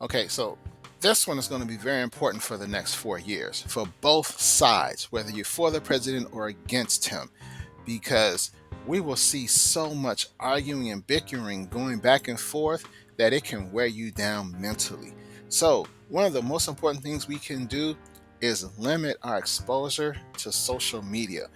Okay, so this one is going to be very important for the next 4 years for both sides, whether you're for the president or against him, because we will see so much arguing and bickering going back and forth that it can wear you down mentally. So, one of the most important things we can do is limit our exposure to social media.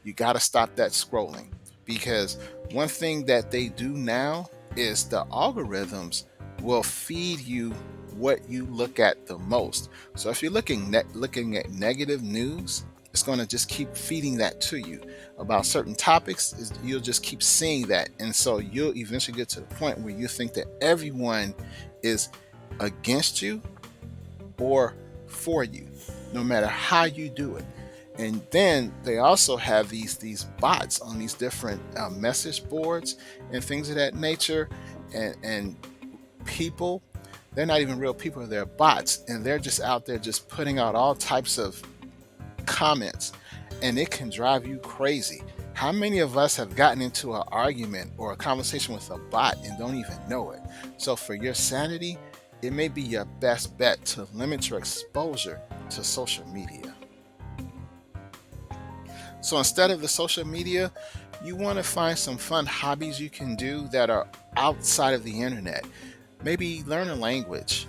You got to stop that scrolling, because one thing that they do now is the algorithms will feed you what you look at the most. So if you're looking at negative news, it's going to just keep feeding that to you about certain topics. You'll just keep seeing that, and so you'll eventually get to the point where you think that everyone is against you or for you, no matter how you do it. And then they also have these bots on these different message boards and things of that nature, and people, they're not even real people, they're bots, and they're just out there just putting out all types of comments, and it can drive you crazy. How many of us have gotten into an argument or a conversation with a bot and don't even know it? So, for your sanity, it may be your best bet to limit your exposure to social media. So, instead of the social media, you want to find some fun hobbies you can do that are outside of the internet. Maybe learn a language.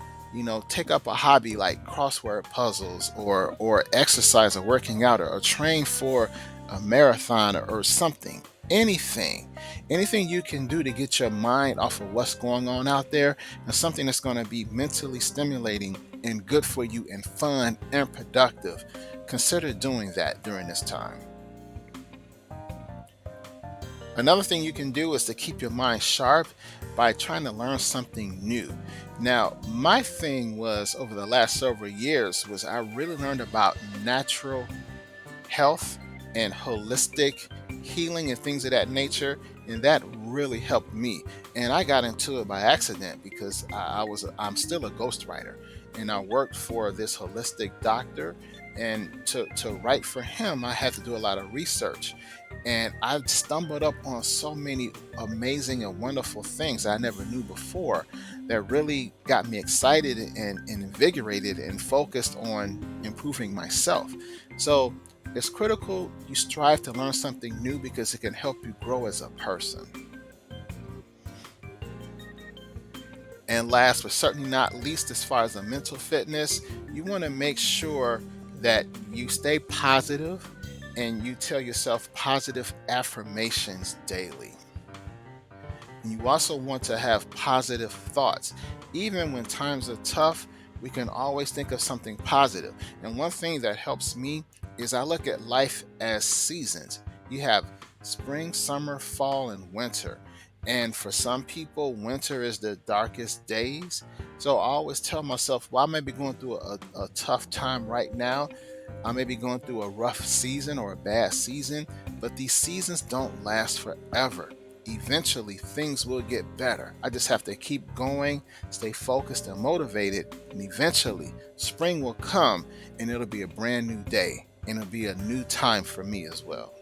Take up a hobby like crossword puzzles, or exercise or working out, or train for a marathon, or something. Anything you can do to get your mind off of what's going on out there, and something that's going to be mentally stimulating and good for you and fun and productive. Consider doing that during this time. Another thing you can do is to keep your mind sharp by trying to learn something new. Now, my thing was over the last several years was I really learned about natural health and holistic healing and things of that nature, and that really helped me. And I got into it by accident because I'm still a ghostwriter, and I worked for this holistic doctor. And to write for him, I had to do a lot of research, and I stumbled up on so many amazing and wonderful things I never knew before that really got me excited and invigorated and focused on improving myself. So it's critical you strive to learn something new because it can help you grow as a person. And last but certainly not least, as far as the mental fitness, you want to make sure that you stay positive and you tell yourself positive affirmations daily. And you also want to have positive thoughts. Even when times are tough, we can always think of something positive. And one thing that helps me is I look at life as seasons. You have spring, summer, fall, and winter. And for some people, winter is the darkest days. So I always tell myself, well, I may be going through a tough time right now. I may be going through a rough season or a bad season, but these seasons don't last forever. Eventually, things will get better. I just have to keep going, stay focused and motivated, and eventually, spring will come and it'll be a brand new day and it'll be a new time for me as well.